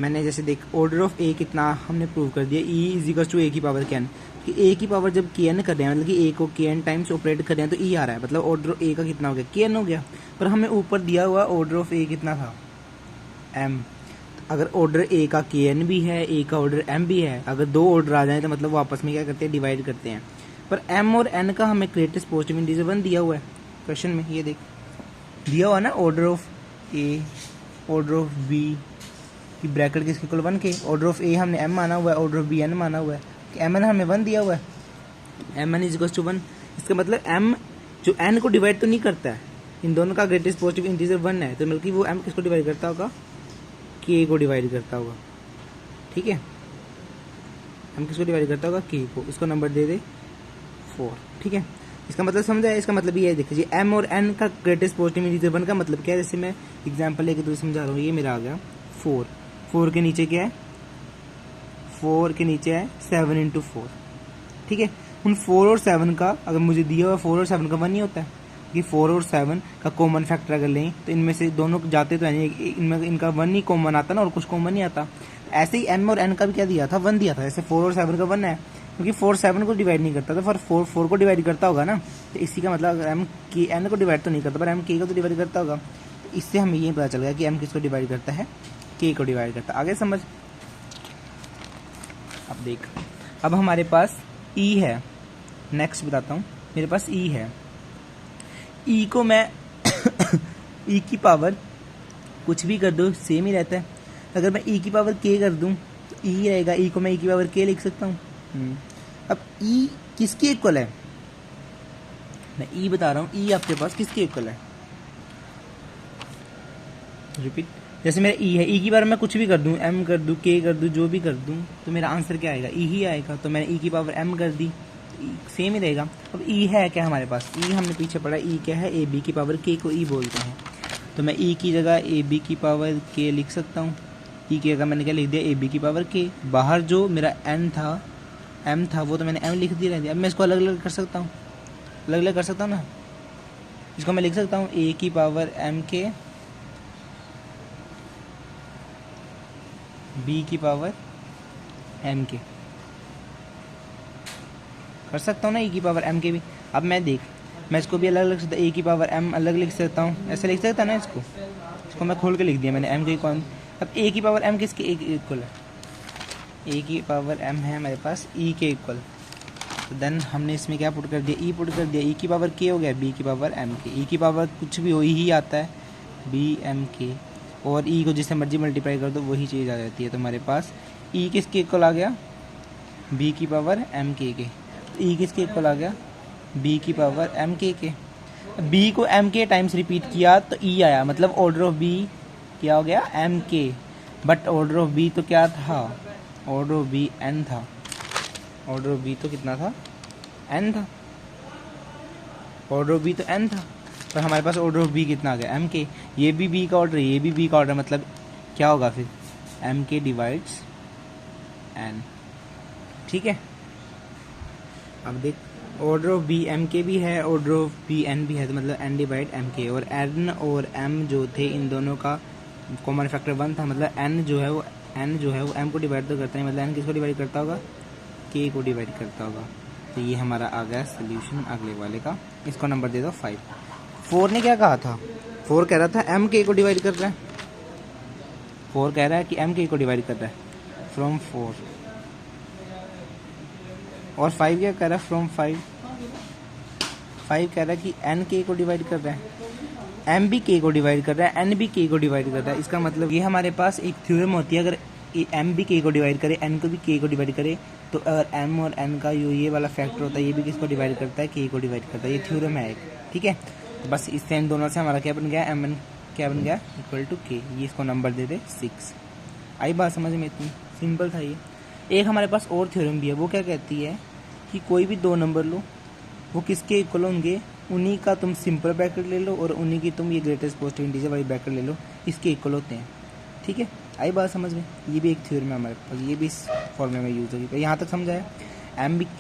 मैंने जैसे देख ऑर्डर ऑफ ए कितना हमने प्रूव कर दिया, ई इज इक्वल टू ए की पावर के एन, कि ए की पावर जब के एन कर रहे हैं मतलब कि ए को के एन टाइम्स ऑपरेट कर रहे हैं तो ई आ रहा है, मतलब ऑर्डर ऑफ ए का कितना हो गया, के एन हो गया। पर हमें ऊपर दिया हुआ ऑर्डर ऑफ ए कितना था, एम। अगर ऑर्डर ए का के एन भी है, ए का ऑर्डर एम भी है, अगर दो ऑर्डर आ जाए तो मतलब वो आपस में क्या करते हैं, डिवाइड करते हैं। पर एम और एन का हमें ग्रेटेस्ट पॉजिटिव इंटीजर 1 दिया हुआ है क्वेश्चन में, ये देख दिया हुआ ना, order of A order of B की ब्रैकेट किसके इक्वल 1 के, ऑर्डर ऑफ ए हमने एम माना हुआ है, ऑर्डर ऑफ बी एन माना हुआ है, कि एम एन हमें 1 दिया हुआ है, M N is equal to 1। इसका मतलब एम जो एन को डिवाइड तो नहीं करता है, इन दोनों का ग्रेटेस्ट पॉजिटिव इंटीजर 1 है, तो बल्कि वो एम किसको डिवाइड करता होगा, के को डिवाइड करता होगा। ठीक है, एम किसको डिवाइड करता होगा, के को। इसको नंबर दे दे 4। ठीक है, इसका मतलब समझा है। इसका मतलब ये है, देखिए एम और एन का ग्रेटेस्ट पॉजिटिव इंटीजर 1 का मतलब क्या है, जैसे मैं एग्जांपल लेके तुझे समझा रहा हूँ। ये मेरा आ गया 4, 4 के नीचे क्या है, 4 के नीचे है 7 इंटू 4। ठीक है, उन 4 और 7 का अगर मुझे दिया हुआ 4 और 7 का 1 नहीं होता है, कि 4 और 7 का कॉमन फैक्टर अगर लें तो इनमें से दोनों जाते तो नहीं, इनमें इनका 1 ही कॉमन आता ना, और कुछ कॉमन नहीं आता। ऐसे ही एम और एन का भी क्या दिया था, 1 दिया था। जैसे 4 और 7 का 1 है, क्योंकि 4 7 को डिवाइड नहीं करता था, पर 4 4 को डिवाइड करता होगा ना, तो इसी का मतलब एम की एन को डिवाइड तो नहीं करता, पर एम के को तो डिवाइड करता होगा। तो इससे हमें ये पता चल गया कि एम किसको डिवाइड करता है, के को डिवाइड करता है। आगे समझ। अब देख, अब हमारे पास ई है, नेक्स्ट बताता हूँ। मेरे पास ई है, ई को मैं ई की पावर कुछ भी कर दो सेम ही रहता है। अगर मैं ई की पावर के कर दूं तो ई रहेगा, ई को मैं ई की पावर के लिख सकता हूँ। अब ई किसके इक्वल है, मैं ई बता रहा हूँ, ई आपके पास किसके इक्वल है, रिपीट। जैसे मेरा ई है, ई की पावर मैं कुछ भी कर दूं, एम कर दूं, के कर दूं, जो भी कर दूं, तो मेरा आंसर क्या आएगा, ई ही आएगा। तो मैंने ई की पावर एम कर दी, सेम ही रहेगा। अब ई है क्या हमारे पास, ई हमने पीछे पढ़ा, ई क्या है, ए बी की पावर के को ई बोलते हैं। तो मैं ई की जगह ए बी की पावर के लिख सकता हूँ। ई की जगह मैंने क्या लिख दिया, ए बी की पावर के। बाहर जो मेरा एन था, एम था, वो तो मैंने एम लिख दिया। अब मैं इसको अलग अलग कर सकता हूँ, अलग अलग कर सकता हूँ ना। इसको मैं लिख सकता हूँ ए की पावर एम के, बी की पावर एम के, कर सकता हूँ ना, ए की पावर एम के भी। अब मैं देख, मैं इसको भी अलग अलग सकता, ए की पावर एम अलग लिख सकता हूँ, ऐसे लिख सकता ना इसको मैं खोल के लिख दिया मैंने, एम के कौन। अब ए की पावर एम किसके इक्वल है, ए की पावर एम है हमारे पास ई के इक्वल। तो देन हमने इसमें क्या पुट कर दिया, ई पुट कर दिया, ई की पावर के हो गया, बी की पावर एम के। ई की पावर कुछ भी हो ही आता है, बी एम के, और ई को जिससे मर्जी मल्टीप्लाई कर दो वही चीज़ आ जाती है। तो हमारे पास ई किसके इक्वल आ गया, बी की पावर एम के। ई किसके इक्वल आ गया, बी की पावर एम के। बी को एम के टाइम्स रिपीट किया तो ई आया, मतलब ऑर्डर ऑफ बी क्या हो गया, एम के। बट ऑर्डर ऑफ बी तो क्या था, ऑर्डर ऑफ बी एन था। ऑर्डर ऑफ बी तो कितना था, एन था। ऑर्डर ऑफ बी तो एन था, पर हमारे पास ऑर्डर ऑफ बी कितना आ गया, एम के। ये भी बी का ऑर्डर, ये भी बी का ऑर्डर, मतलब क्या होगा फिर, एम के डिवाइड्स एन। ठीक है, अब देख, ऑर्डर ऑफ बी एम के भी है, ऑर्डर ऑफ बी एन भी है, तो मतलब एन डिवाइड एम के। और एन और एम जो थे, इन दोनों का कॉमन फैक्टर 1 था, मतलब एन जो है वो एम को डिवाइड तो करता है, मतलब एन किसको डिवाइड करता होगा, के को डिवाइड करता होगा। तो ये हमारा आ गया सोल्यूशन अगले वाले का। इसको नंबर दे दो 5। 4 ने क्या कहा था, 4 कह रहा था एम के को डिवाइड कर रहा है, 4 कह रहा है कि एम के को डिवाइड कर रहा है फ्रॉम 4। और 5 क्या कह रहा है, फ्रॉम 5। 5 कह रहा है कि एन के को डिवाइड कर रहा है, एम भी के को डिवाइड कर रहा है, एन भी के को डिवाइड कर रहा है। इसका मतलब ये हमारे पास एक थ्योरम होती है, अगर एम भी के को डिवाइड करे, एन को भी के को डिवाइड करे, तो अगर एम और एन का ये वाला फैक्टर होता है, ये भी किसको डिवाइड करता है, के को डिवाइड करता है। ये थ्योरम है एक। ठीक है, तो बस इससे इन दोनों से हमारा क्या बन गया, एम एन क्या बन गया, इक्वल टू के। ये इसको नंबर दे दे 6। आई बात समझ में, इतनी सिंपल था ये। एक हमारे पास और थ्योरम भी है, वो क्या कहती है कि कोई भी 2 नंबर लो, वो किसके इक्वल होंगे, उन्हीं का तुम सिंपल ब्रैकेट ले लो और उन्हीं की तुम ये ग्रेटेस्ट पॉजिटिव इंटीजर वाली ब्रैकेट ले लो, इसके इक्वल होते हैं। ठीक है, आई बात समझ में। ये भी एक थ्योरम है हमारे पास, ये भी इस फॉर्मूले में यूज होगी। यहाँ तक समझा है,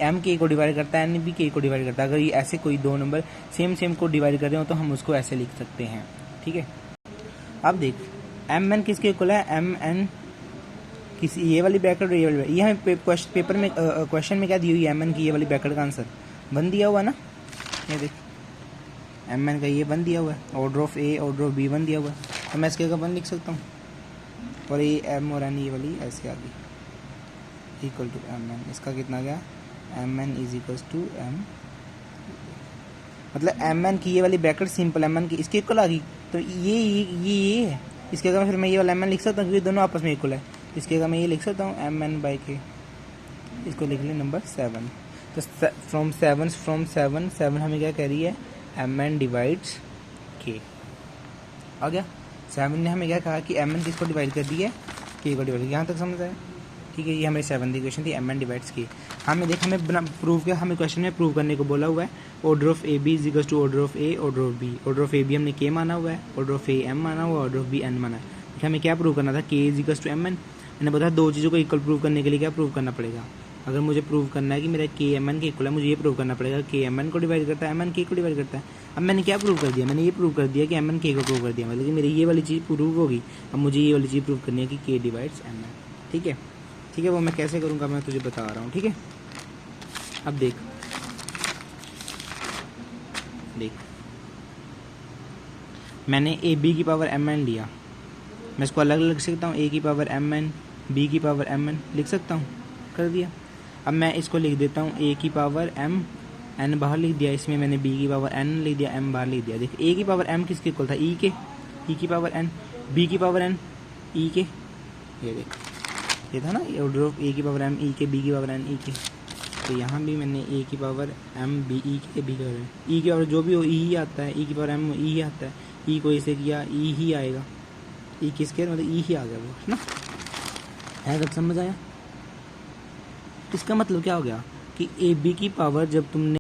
एम के को डिवाइड करता है, एन भी के को डिवाइड करता है। अगर ये ऐसे कोई 2 नंबर सेम को डिवाइड कर रहे हो तो हम उसको ऐसे लिख सकते हैं। ठीक है, अब देख, एम एन किसके इक्वल है, एम एन किसी ये वाली ब्रैकेट और ये वाली ये हमें पेपर में क्वेश्चन में क्या दी हुई है, एम एन की ये वाली ब्रैकेट का आंसर वन दिया हुआ है ना, ये देख एम एन का ये वन दिया हुआ है, order of A order of B one दिया हुआ है, तो मैं इसके का वन लिख सकता हूँ, और ये एम और एन ये वाली ऐसे आ गई इक्वल टू एम एन, इसका कितना गया M N is equal to M, मतलब एम एन की ये वाली ब्रैकेट सिंपल एम एन की इसके इक्वल आ गई, तो ये है इसके अगर फिर मैं ये वाला एम एन लिख सकता हूँ क्योंकि दोनों आपस में इक्वल है, इसके अगर मैं ये लिख सकता हूँ एम एन बाई के, इसको लिख लें नंबर 7, तो फ्रॉम सेवन हमें क्या कह रही है एम एन डिवाइड्स के, आ गया 7 ने हमें क्या कहा कि एम एन किसको डिवाइड कर दी है के को डिवाइड, यहाँ तक समझ आया, ठीक है। ये हमारी 7th इक्वेशन थी एम एन डिवाइड्स के। हमें देख हमें प्रूव किया, हमें क्वेश्चन में प्रूव करने को बोला हुआ है order of A B is equal to order of A order of B, order of A B हमने के माना हुआ है, ऑर्डर ऑफ ए एम माना हुआ है, ऑर्डर ऑफ बी एन माना है, देखिए हमें क्या प्रूव करना था K is equal to M N, मैंने बताया दो चीज़ों को इक्वल प्रूव करने के लिए क्या प्रूव करना पड़ेगा, अगर मुझे प्रूव करना है कि मेरा के एम एन के इक्वल है मुझे ये प्रूव करना पड़ेगा के एम एन को डिवाइड करता है एम एन के को डिवाइड करता है। अब मैंने क्या प्रूव कर दिया, मैंने ये प्रूव कर दिया कि एम एन के को प्रूव कर दिया, मतलब कि मेरी ये वाली चीज़ प्रूव होगी, अब मुझे ये वाली चीज़ प्रूव करनी है कि के डिवाइड्स एम एन, ठीक है ठीक है, वो मैं कैसे करूँगा मैं तुझे बता रहा हूँ, ठीक है। अब देख मैंने ए बी की पावर एम एन लिया, मैं इसको अलग अलग लिख सकता हूँ, ए की पावर एम एन बी की पावर एम एन लिख सकता हूँ, कर दिया। अब मैं इसको लिख देता हूँ ए की पावर एम एन बाहर लिख दिया, इसमें मैंने बी की पावर एन लिख दिया, एम बाहर लिख दिया। देख ए की पावर एम किसके इक्वल था ई के, ई की पावर एन, बी की पावर एन ई के, ये देख ये था ना ऑर्डर ऑफ ए की पावर एम ई के बी की पावर एन ई के, तो यहाँ भी मैंने ए की पावर एम बी ई के बी की पावर ई की पावर जो भी हो ई ही आता है, ई की पावर एम ई ही आता है, ई को इसे किया ई ही आएगा, ई किसके मतलब ई ही आ गया वो है ना, है तक समझ आया। इसका मतलब क्या हो गया कि ए बी की पावर जब तुमने